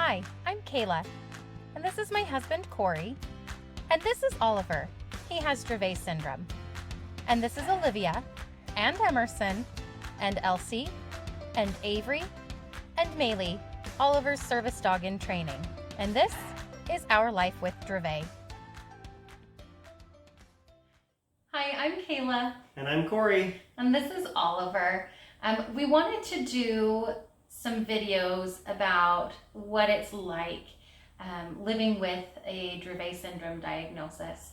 Hi, I'm Kayla, and this is my husband Corey, and this is Oliver. He has Dravet syndrome. And this is Olivia, and Emerson, and Elsie, and Avery, and Maylee, Oliver's service dog in training. And this is Our Life with Dravet. Hi, I'm Kayla. And I'm Corey. And this is Oliver. We wanted to do some videos about what it's like living with a Dravet syndrome diagnosis.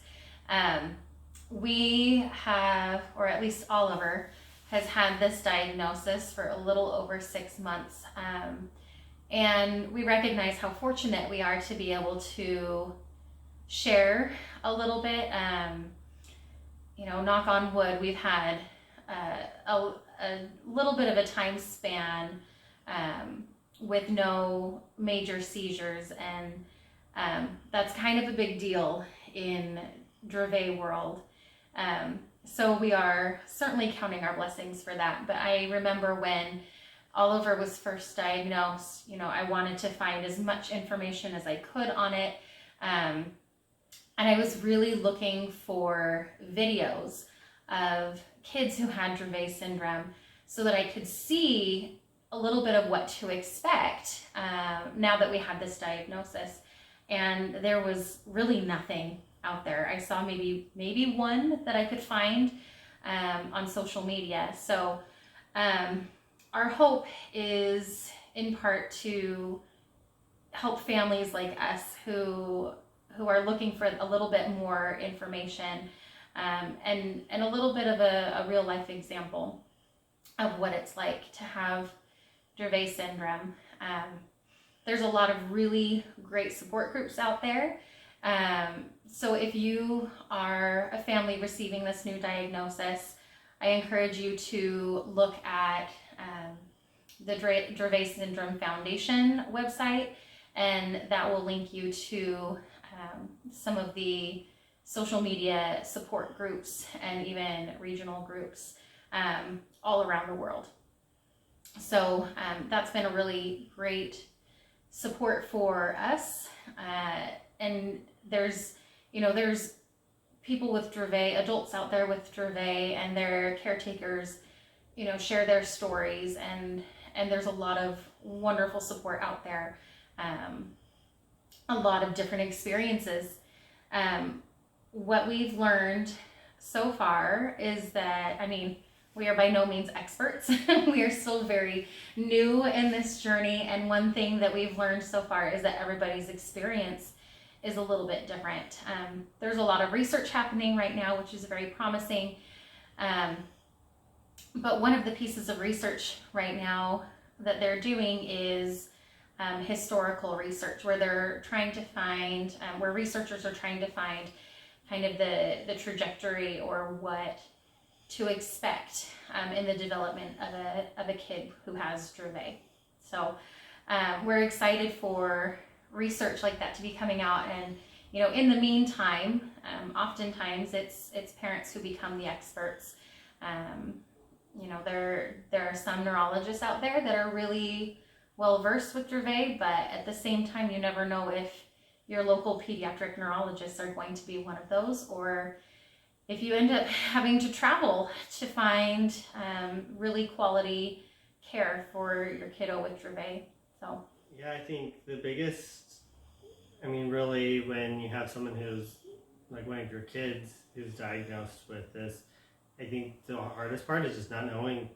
We have, or at least Oliver, has had this diagnosis for a little over 6 months. And we recognize how fortunate we are to be able to share a little bit. Knock on wood, we've had a little bit of a time span with no major seizures, and that's kind of a big deal in Dravet world. So we are certainly counting our blessings for that. But I remember when Oliver was first diagnosed, I wanted to find as much information as I could on it. And I was really looking for videos of kids who had Dravet syndrome so that I could see a little bit of what to expect now that we had this diagnosis. And there was really nothing out there. I saw maybe one that I could find on social media. So our hope is in part to help families like us who are looking for a little bit more information and a little bit of a real life example of what it's like to have Dravet syndrome. There's a lot of really great support groups out there. So if you are a family receiving this new diagnosis, I encourage you to look at the Dravet Syndrome Foundation website, and that will link you to some of the social media support groups and even regional groups all around the world. So that's been a really great support for us. And there's people with Dravet, adults out there with Dravet, and their caretakers, share their stories, and there's a lot of wonderful support out there. A lot of different experiences. What we've learned so far is that, we are by no means experts. We are still very new in this journey, and one thing that we've learned so far is that everybody's experience is a little bit different. There's a lot of research happening right now, which is very promising. But one of the pieces of research right now that they're doing is historical research, where they're trying to find, where researchers are trying to find kind of the trajectory or what to expect in the development of a kid who has Dravet. So we're excited for research like that to be coming out, and in the meantime, oftentimes it's parents who become the experts. There are some neurologists out there that are really well versed with Dravet, but at the same time, you never know if your local pediatric neurologists are going to be one of those, or if you end up having to travel to find really quality care for your kiddo with Dravet. So yeah, I think the biggest, really, when you have someone who's like one of your kids who's diagnosed with this, I think the hardest part is just not knowing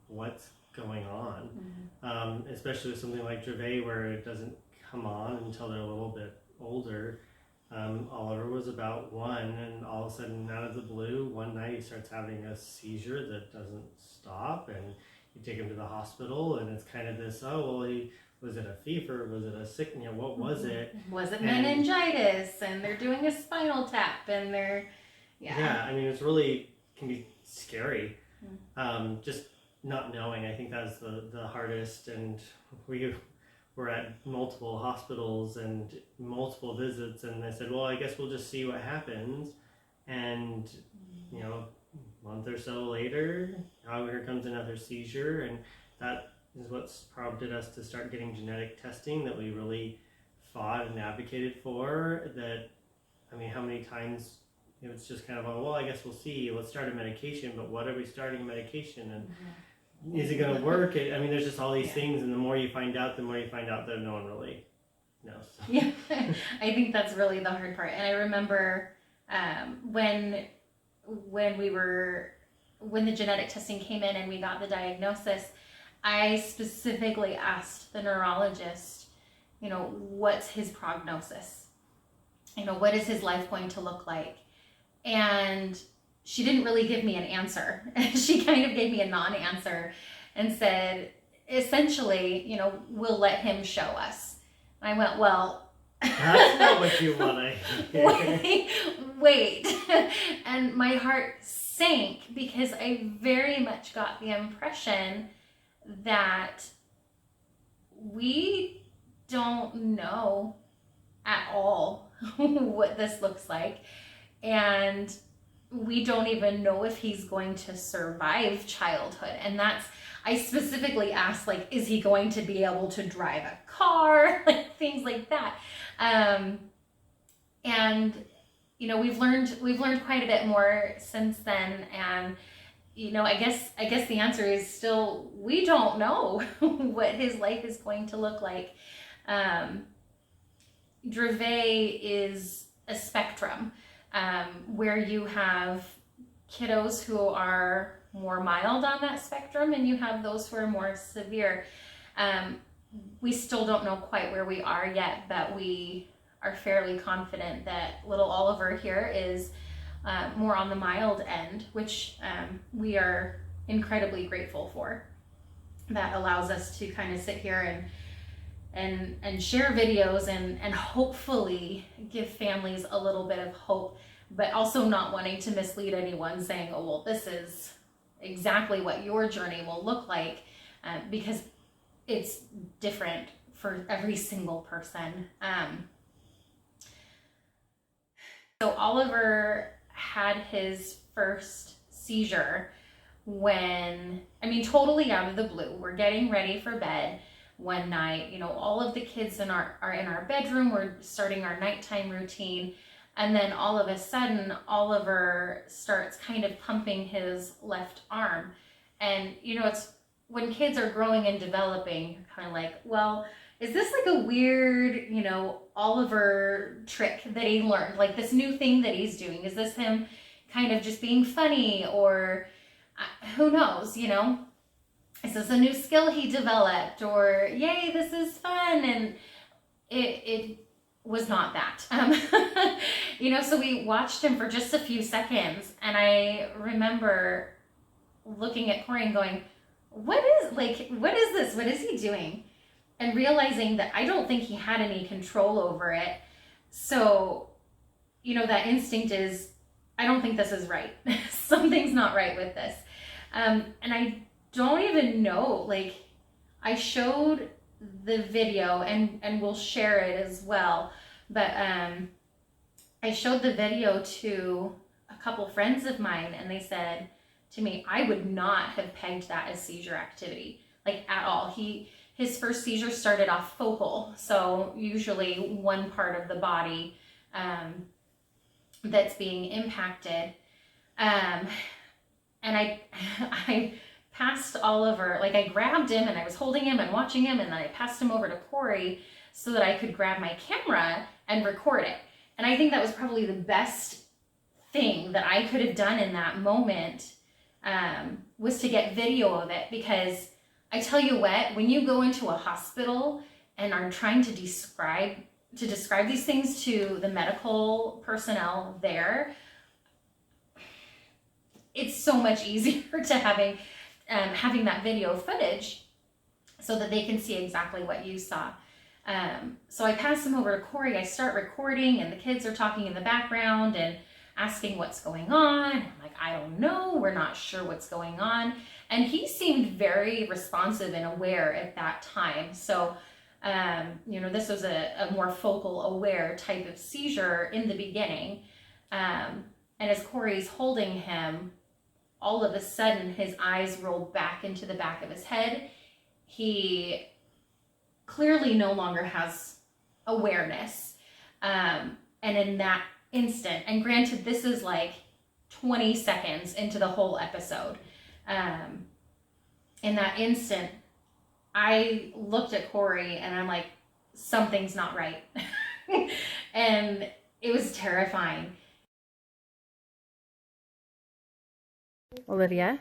what's going on. Mm-hmm. Especially with something like Dravet, where it doesn't come on until they're a little bit older. Oliver was about 1, and all of a sudden, out of the blue, one night he starts having a seizure that doesn't stop, and you take him to the hospital, and it's kind of this, was it a fever? Was it a sickness? What was it? Was it meningitis? And they're doing a spinal tap, and they're, Yeah, it's really, can be scary. Just not knowing. I think that's the hardest, and we were at multiple hospitals and multiple visits, and they said, well, I guess we'll just see what happens. And a month or so later, here comes another seizure, and that is what's prompted us to start getting genetic testing that we really fought and advocated for. That, I mean, how many times it's just kind of, oh, well, I guess we'll see. Let's start a medication, but what are we starting a medication, and is it going to work? I mean, there's just all these things, and the more you find out, that no one really knows. Yeah, I think that's really the hard part. And I remember when the genetic testing came in and we got the diagnosis, I specifically asked the neurologist, what's his prognosis? What is his life going to look like? And she didn't really give me an answer. She kind of gave me a non-answer and said, essentially, we'll let him show us. And I went, well, that's not what you want to wait. And my heart sank because I very much got the impression that we don't know at all what this looks like. And we don't even know if he's going to survive childhood. And I specifically asked, like, is he going to be able to drive a car? Like, things like that. And, we've learned quite a bit more since then. And, I guess the answer is still, we don't know what his life is going to look like. Dravet is a spectrum. Where you have kiddos who are more mild on that spectrum and you have those who are more severe. We still don't know quite where we are yet, but we are fairly confident that little Oliver here is more on the mild end, which we are incredibly grateful for. That allows us to kind of sit here and share videos and hopefully give families a little bit of hope, but also not wanting to mislead anyone saying, oh, well, this is exactly what your journey will look like, because it's different for every single person. So Oliver had his first seizure totally out of the blue. We're getting ready for bed one night, all of the kids are in our bedroom. We're starting our nighttime routine. And then all of a sudden, Oliver starts kind of pumping his left arm. And, it's when kids are growing and developing, you're kind of like, well, is this like a weird, Oliver trick that he learned? Like this new thing that he's doing? Is this him kind of just being funny, or who knows, Is this a new skill he developed, or yay, this is fun? And it was not that. So we watched him for just a few seconds, and I remember looking at Corey and going, what is this? What is he doing? And realizing that I don't think he had any control over it. So, that instinct is, I don't think this is right. Something's not right with this. And I don't even know, like, I showed the video and we'll share it as well, but I showed the video to a couple friends of mine, and they said to me, I would not have pegged that as seizure activity, like at all. His first seizure started off focal, so usually one part of the body that's being impacted. And I passed Oliver, like I grabbed him and I was holding him and watching him, and then I passed him over to Corey so that I could grab my camera and record it. And I think that was probably the best thing that I could have done in that moment, was to get video of it, because I tell you what, when you go into a hospital and are trying to describe these things to the medical personnel there, it's so much easier to having that video footage so that they can see exactly what you saw. So I pass him over to Corey. I start recording, and the kids are talking in the background and asking what's going on. I'm like, I don't know. We're not sure what's going on. And he seemed very responsive and aware at that time. So, this was a more focal aware type of seizure in the beginning. And as Corey's holding him, all of a sudden his eyes rolled back into the back of his head. he clearly no longer has awareness. And in that instant, and granted, this is like 20 seconds into the whole episode. In that instant, I looked at Corey and I'm like, something's not right. And it was terrifying. Olivia?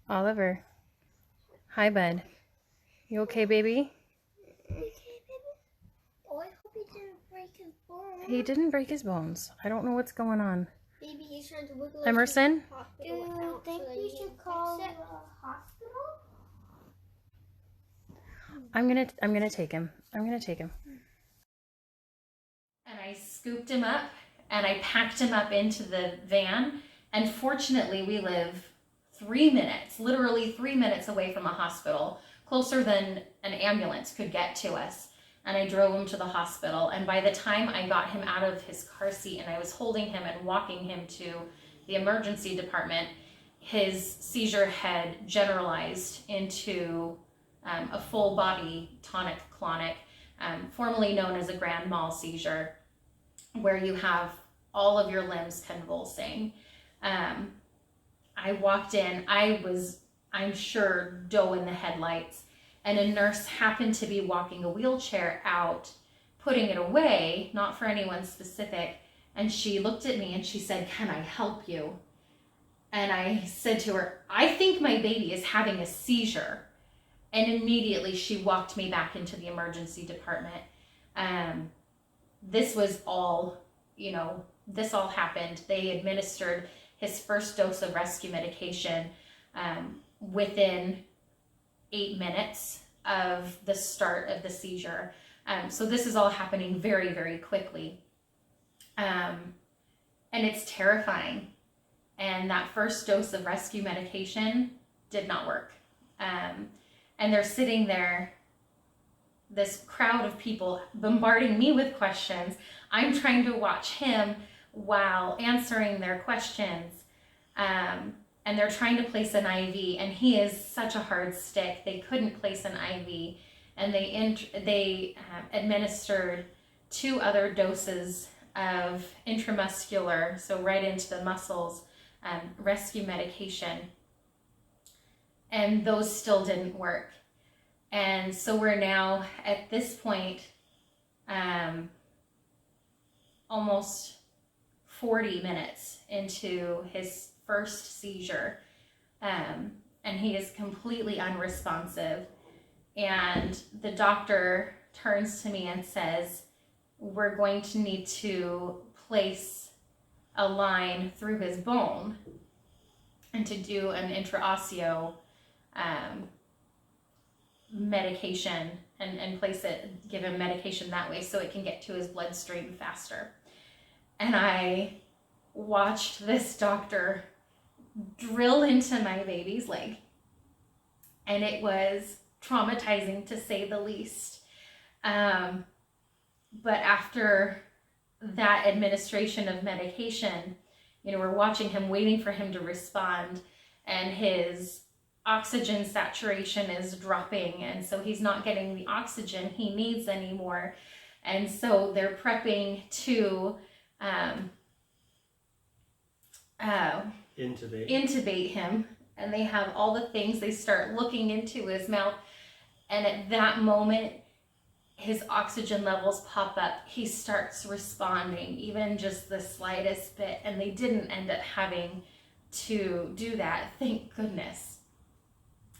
Oliver? Hi, bud. You okay, baby? Okay, baby. Oh, I hope he didn't break his bones. He didn't break his bones. I don't know what's going on. Maybe he's trying to wiggle. Emerson? Do you think we should call the hospital? I'm gonna take him. And I scooped him up and I packed him up into the van. And fortunately, we live 3 minutes, literally 3 minutes away from a hospital, closer than an ambulance could get to us. And I drove him to the hospital. And by the time I got him out of his car seat and I was holding him and walking him to the emergency department, his seizure had generalized into a full body tonic-clonic, formerly known as a grand mal seizure, where you have all of your limbs convulsing. I walked in, I'm sure, doe in the headlights, and a nurse happened to be walking a wheelchair out, putting it away, not for anyone specific, and she looked at me and she said, "Can I help you?" And I said to her, "I think my baby is having a seizure." And immediately she walked me back into the emergency department. This was all, this all happened. They administered his first dose of rescue medication within 8 minutes of the start of the seizure. So this is all happening very, very quickly. And it's terrifying. And that first dose of rescue medication did not work. And they're sitting there, this crowd of people bombarding me with questions. I'm trying to watch him while answering their questions. And they're trying to place an IV, and he is such a hard stick. They couldn't place an IV, and they administered 2 other doses of intramuscular, so right into the muscles, rescue medication. And those still didn't work. And so we're now at this point almost 40 minutes into his first seizure, and he is completely unresponsive. And the doctor turns to me and says, "We're going to need to place a line through his bone and to do an intraosseo medication and place it, give him medication that way so it can get to his bloodstream faster." And I watched this doctor drill into my baby's leg, and it was traumatizing to say the least. But after that administration of medication, we're watching him, waiting for him to respond, and his oxygen saturation is dropping, and so he's not getting the oxygen he needs anymore. And so they're prepping to intubate him, and they have all the things. They start looking into his mouth, and at that moment his oxygen levels pop up. He starts responding, even just the slightest bit, and they didn't end up having to do that, thank goodness.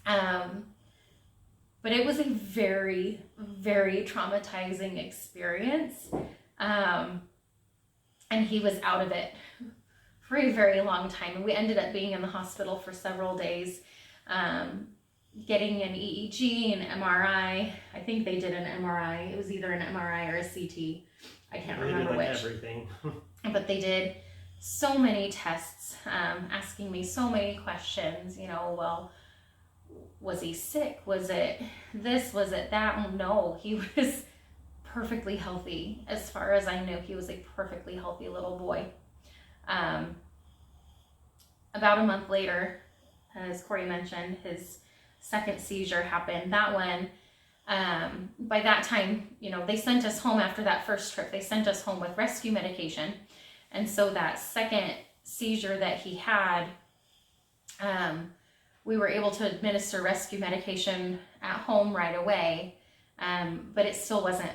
But it was a very, very traumatizing experience. And he was out of it for a very long time. And we ended up being in the hospital for several days, getting an EEG, an MRI. I think they did an MRI. It was either an MRI or a CT. I can't remember which. Everything. But they did so many tests, asking me so many questions. Well, was he sick? Was it this? Was it that? No, he was perfectly healthy. As far as I knew, he was a perfectly healthy little boy. About a month later, as Corey mentioned, his second seizure happened, that one, by that time, they sent us home after that first trip. They sent us home with rescue medication. And so that second seizure that he had, we were able to administer rescue medication at home right away, but it still wasn't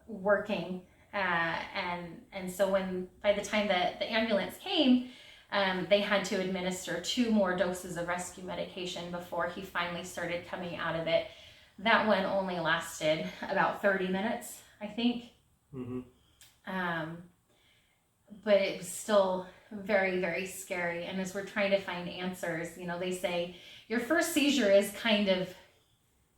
working. And so by the time that the ambulance came, they had to administer 2 more doses of rescue medication before he finally started coming out of it. That one only lasted about 30 minutes, I think. Mm-hmm. But it was still very, very scary. And as we're trying to find answers, they say your first seizure is kind of,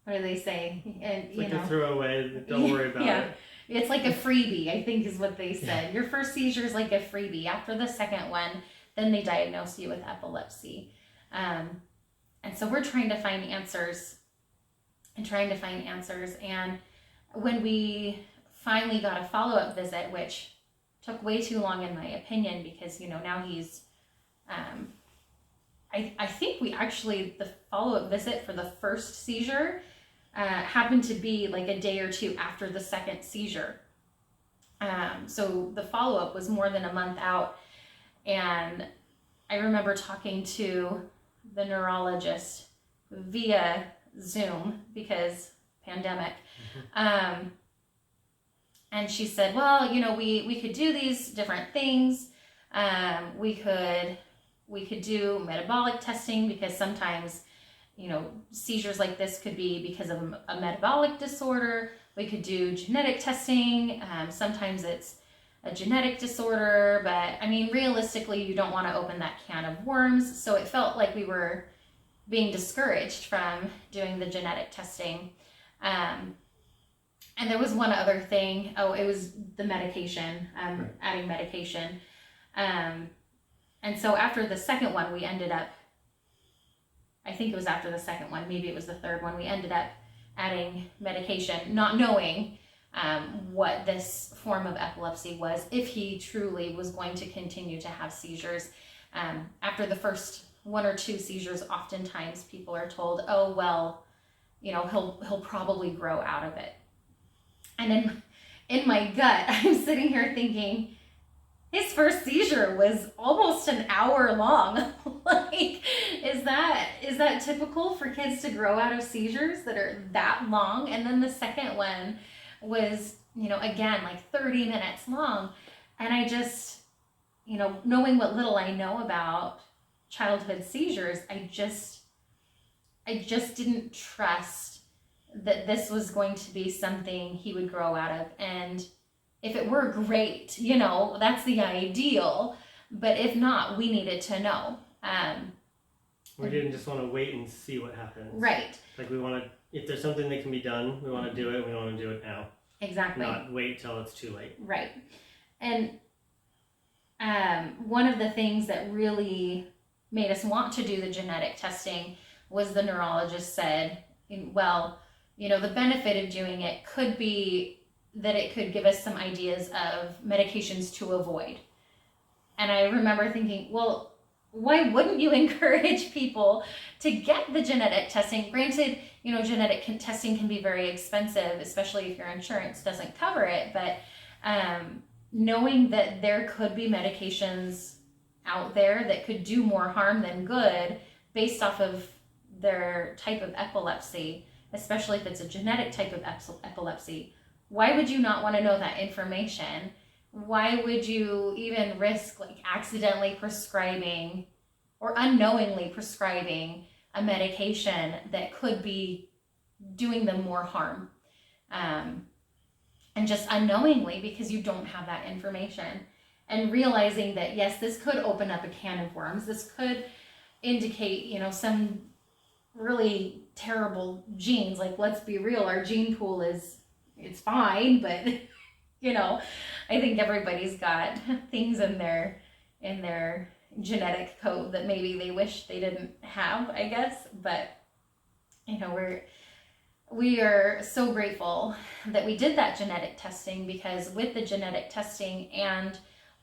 what do they say? And it's like a throwaway. Don't worry about it. It's like a freebie, I think is what they said. Your first seizure is like a freebie. After the second one, then they diagnose you with epilepsy. And so we're trying to find answers. And when we finally got a follow-up visit, which took way too long in my opinion, because now he's I think the follow-up visit for the first seizure happened to be like a day or 2 after the second seizure. So the follow-up was more than a month out, and I remember talking to the neurologist via Zoom because pandemic. And she said, well, we could do these different things. We could do metabolic testing, because sometimes, seizures like this could be because of a metabolic disorder. We could do genetic testing. Sometimes it's a genetic disorder, but realistically, you don't want to open that can of worms. So it felt like we were being discouraged from doing the genetic testing. And there was one other thing. Oh, it was the medication, adding medication. And so after the second one, we ended up, I think it was after the second one, maybe it was the third one, we ended up adding medication, not knowing what this form of epilepsy was, if he truly was going to continue to have seizures. After the first 1 or 2 seizures, oftentimes people are told, oh, well, he'll probably grow out of it. And in my gut, I'm sitting here thinking, his first seizure was almost an hour long. Like, is that typical for kids to grow out of seizures that are that long? And then the second one was, again, like 30 minutes long. And I just, knowing what little I know about childhood seizures, I just didn't trust that this was going to be something he would grow out of. And if it were, great, that's the ideal. But if not, we needed to know. We didn't just want to wait and see what happens. Right. Like, we want to, if there's something that can be done, we want to do it. We want to do it now. Exactly. Not wait till it's too late. Right. And one of the things that really made us want to do the genetic testing was the neurologist said, well, the benefit of doing it could be that it could give us some ideas of medications to avoid. And I remember thinking, well, why wouldn't you encourage people to get the genetic testing? Granted, genetic testing can be very expensive, especially if your insurance doesn't cover it. But knowing that there could be medications out there that could do more harm than good based off of their type of epilepsy, especially if it's a genetic type of epilepsy, why would you not want to know that information? Why would you even risk accidentally prescribing or unknowingly prescribing a medication that could be doing them more harm? And just unknowingly, because you don't have that information. And realizing that, yes, this could open up a can of worms. This could indicate, some really terrible genes. Like, let's be real, our gene pool it's fine, but I think everybody's got things in their genetic code that maybe they wish they didn't have, I guess. But we are so grateful that we did that genetic testing, because with the genetic testing and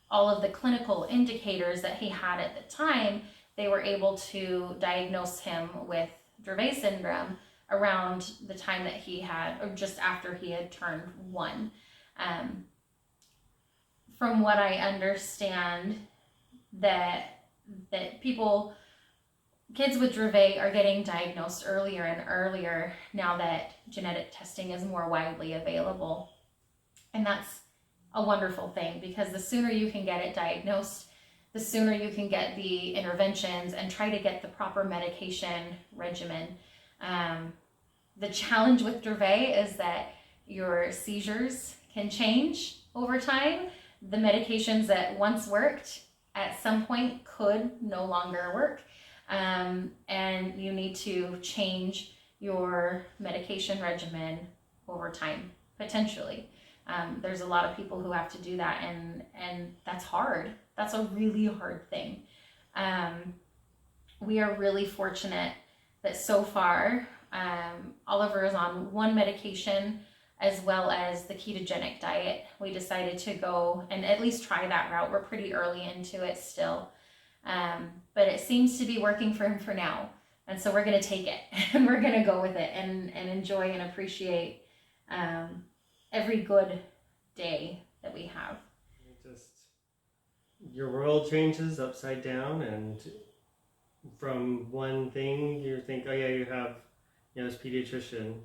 all of the clinical indicators that he had at the time, they were able to diagnose him with Dravet syndrome around the time that he had, or just after he had turned 1. From what I understand, that kids with Dravet are getting diagnosed earlier and earlier now that genetic testing is more widely available. And that's a wonderful thing, because the sooner you can get it diagnosed, the sooner you can get the interventions and try to get the proper medication regimen. The challenge with Dravet is that your seizures can change over time. The medications that once worked at some point could no longer work. And you need to change your medication regimen over time, potentially. There's a lot of people who have to do that, and that's hard. That's a really hard thing. We are really fortunate that so far, Oliver is on 1 medication as well as the ketogenic diet. We decided to go and at least try that route. We're pretty early into it still. But it seems to be working for him for now. And so we're going to take it and we're going to go with it and enjoy and appreciate every good day that we have. Your world changes upside down, and from one thing you think, oh yeah, you have this pediatrician,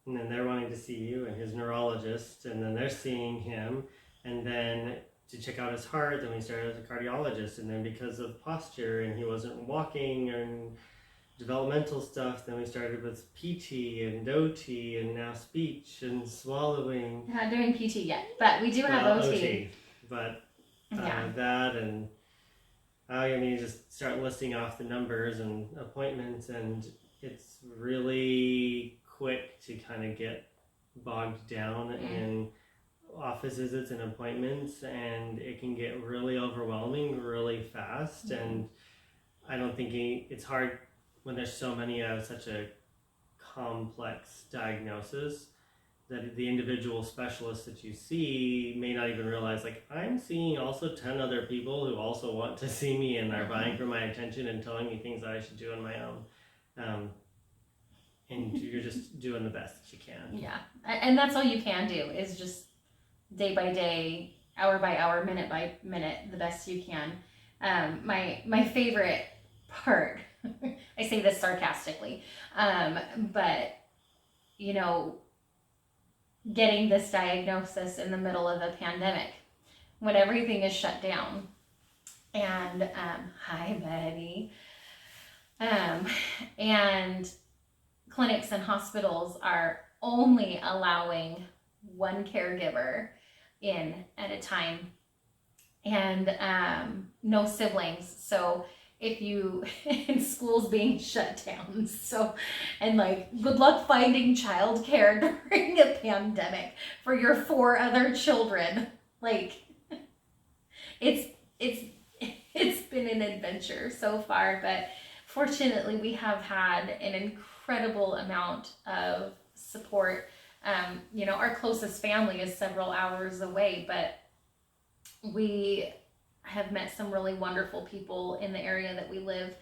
and then they're wanting to see you, and his neurologist, and then they're seeing him, and then to check out his heart, then we started as a cardiologist, and then because of posture and he wasn't walking and developmental stuff, then we started with PT and OT and now speech and swallowing. We're not doing PT yet, but we do have OT. But that, and you just start listing off the numbers and appointments, and it's really quick to kind of get bogged down in office visits and appointments, and it can get really overwhelming really fast. And I don't think it's hard when there's so many of such a complex diagnosis that the individual specialist that you see may not even realize, like, I'm seeing also 10 other people who also want to see me and are vying for my attention and telling me things that I should do on my own. And you're just doing the best that you can. Yeah, and that's all you can do, is just day by day, hour by hour, minute by minute, the best you can. My favorite part, I say this sarcastically, but getting this diagnosis in the middle of a pandemic when everything is shut down, and hi buddy, and clinics and hospitals are only allowing 1 caregiver in at a time, and no siblings. So if you, in schools being shut down, and good luck finding childcare during a pandemic for your 4 other children. It's been an adventure so far, but fortunately we have had an incredible amount of support. Our closest family is several hours away, but we have met some really wonderful people in the area that we live,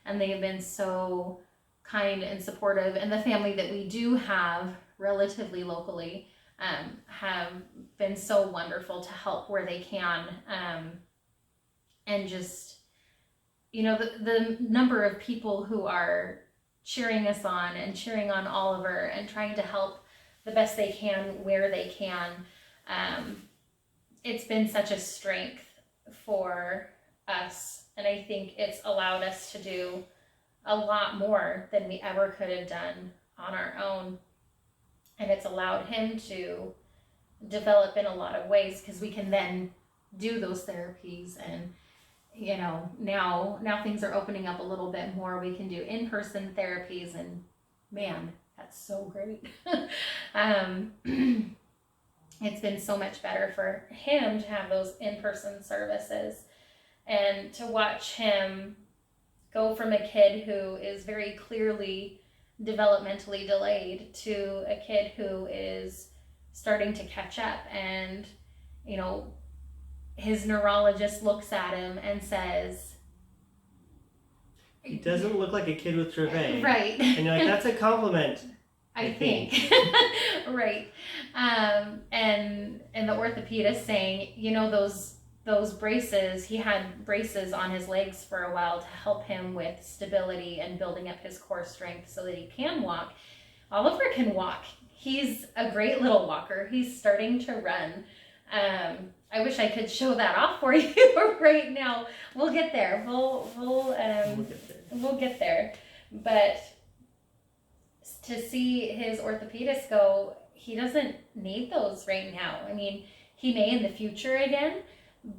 and they have been so kind and supportive. And the family that we do have relatively locally have been so wonderful to help where they can. And just, the number of people who are cheering us on and cheering on Oliver and trying to help the best they can where they can. It's been such a strength for us, and I think it's allowed us to do a lot more than we ever could have done on our own, and it's allowed him to develop in a lot of ways, because we can then do those therapies, and now things are opening up a little bit more. We can do in-person therapies, and man, that's so great. It's been so much better for him to have those in-person services, and to watch him go from a kid who is very clearly developmentally delayed to a kid who is starting to catch up. And his neurologist looks at him and says, he doesn't look like a kid with Dravet. Right. And you're like, that's a compliment. I think. Right. And the orthopedist saying, you know, those braces, he had braces on his legs for a while to help him with stability and building up his core strength so that he can walk. Oliver can walk. He's a great little walker. He's starting to run. I wish I could show that off for you right now. We'll get there. We'll get there. But to see his orthopedist go, he doesn't need those right now. I mean, he may in the future again,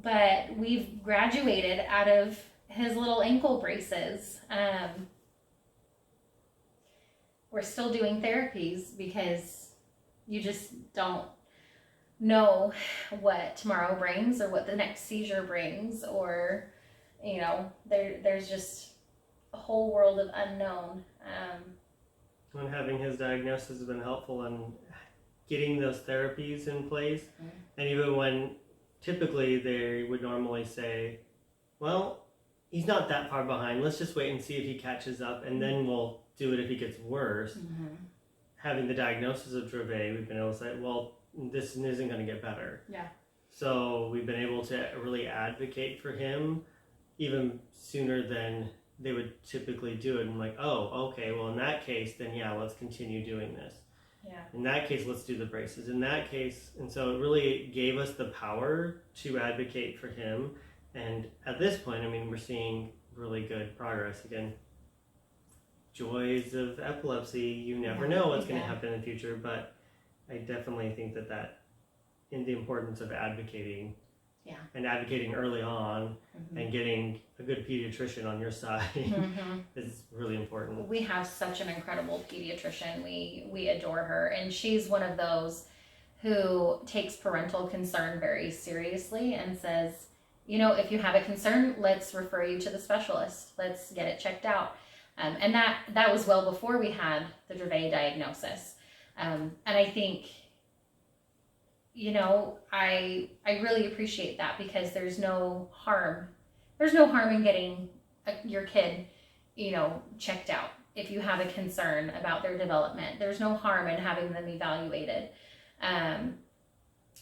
but we've graduated out of his little ankle braces. We're still doing therapies because you just don't know what tomorrow brings or what the next seizure brings, or, you know, there's just a whole world of unknown. And having his diagnosis has been helpful in getting those therapies in place. Mm-hmm. And even when typically they would normally say, well, he's not that far behind, let's just wait and see if he catches up, and then we'll do it if he gets worse. Mm-hmm. Having the diagnosis of Dravet, we've been able to say, well, this isn't going to get better. Yeah. So we've been able to really advocate for him even sooner than they would typically do it. And like, oh, okay, well in that case, then yeah, let's continue doing this. Yeah. In that case, let's do the braces. In that case, and so it really gave us the power to advocate for him. And at this point, I mean, we're seeing really good progress. Again, joys of epilepsy, you never know what's going to happen in the future, but I definitely think that in the importance of advocating, and advocating early on, and getting a good pediatrician on your side is really important. We have such an incredible pediatrician. We adore her, and she's one of those who takes parental concern very seriously and says, you know, if you have a concern, let's refer you to the specialist. Let's get it checked out. And that was well before we had the Dravet diagnosis. And I think, you know, I really appreciate that, because there's no harm in getting your kid, you know, checked out. If you have a concern about their development, there's no harm in having them evaluated,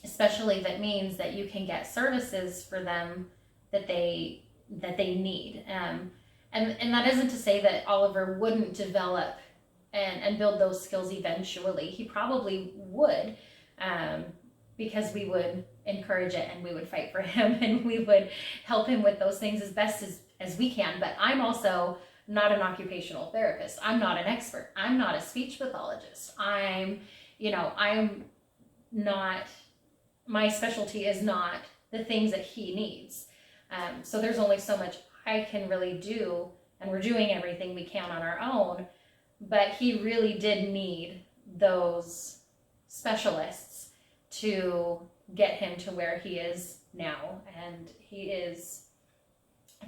especially if it means that you can get services for them that they need. And that isn't to say that Oliver wouldn't develop and build those skills eventually. He probably would, because we would encourage it and we would fight for him and we would help him with those things as best as we can. But I'm also not an occupational therapist. I'm not an expert. I'm not a speech pathologist. I'm not, my specialty is not the things that he needs. So there's only so much I can really do, and we're doing everything we can on our own. But he really did need those specialists to get him to where he is now. And he is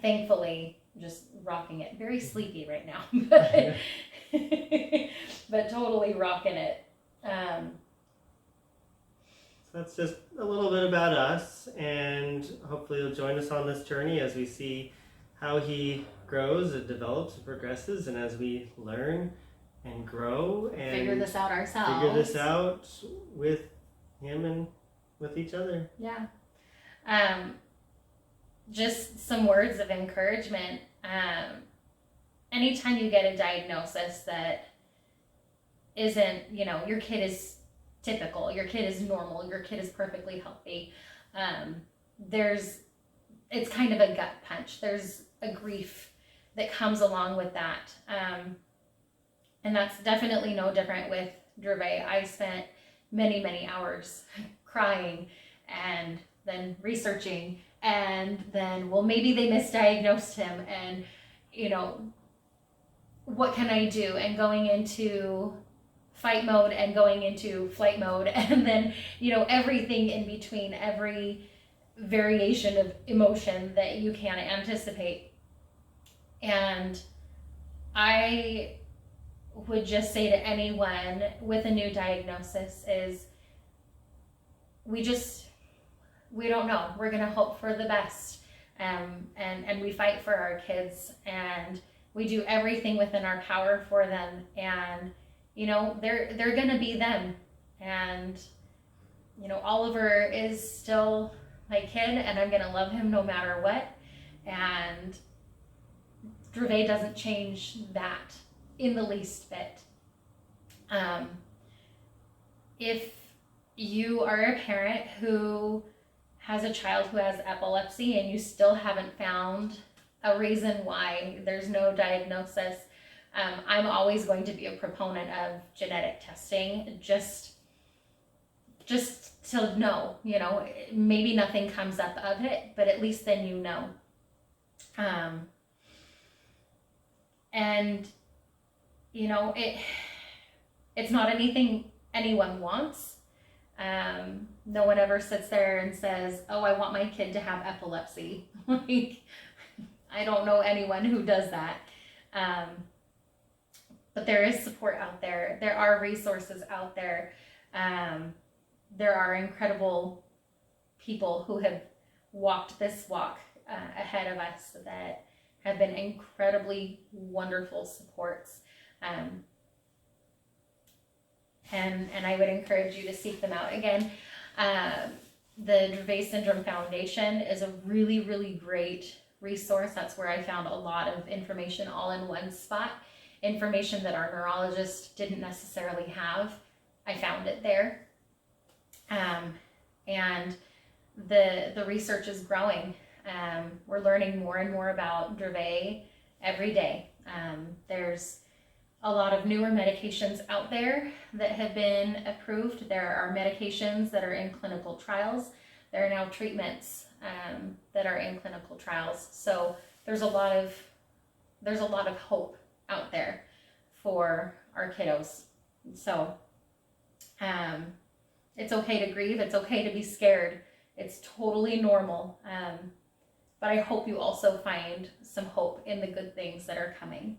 thankfully just rocking it. Very sleepy right now, but totally rocking it. So that's just a little bit about us, and hopefully you'll join us on this journey as we see how he grows and develops and progresses, and as we learn and grow and figure this out ourselves. Figure this out with him and with each other. Yeah. Just some words of encouragement. Anytime you get a diagnosis that isn't, you know, your kid is typical, your kid is normal, your kid is perfectly healthy, it's kind of a gut punch. There's a grief that comes along with that. And that's definitely no different with Dravet. I spent many, many hours crying and then researching, and then, well, maybe they misdiagnosed him, and, you know, what can I do? And going into fight mode and going into flight mode, and then, you know, everything in between, every variation of emotion that you can anticipate. And I would just say to anyone with a new diagnosis is, we don't know. We're going to hope for the best. And we fight for our kids, and we do everything within our power for them, and you know, they're gonna be them. And you know, Oliver is still my kid, and I'm gonna love him no matter what. And Dravet doesn't change that in the least bit. If you are a parent who has a child who has epilepsy and you still haven't found a reason why there's no diagnosis, I'm always going to be a proponent of genetic testing, just to know, you know, maybe nothing comes up of it, but at least then you know. And you know, it's not anything anyone wants. No one ever sits there and says, oh, I want my kid to have epilepsy. Like, I don't know anyone who does that. But there is support out there. There are resources out there. There are incredible people who have walked this walk ahead of us that have been incredibly wonderful supports. And I would encourage you to seek them out. Again, the Dravet Syndrome Foundation is a really, really great resource. That's where I found a lot of information all in one spot. Information that our neurologist didn't necessarily have. I found it there. And the research is growing. We're learning more and more about Dravet every day. There's a lot of newer medications out there that have been approved. There are medications that are in clinical trials. There are now treatments that are in clinical trials. So there's a lot of hope out there for our kiddos. So it's okay to grieve. It's okay to be scared. It's totally normal. But I hope you also find some hope in the good things that are coming.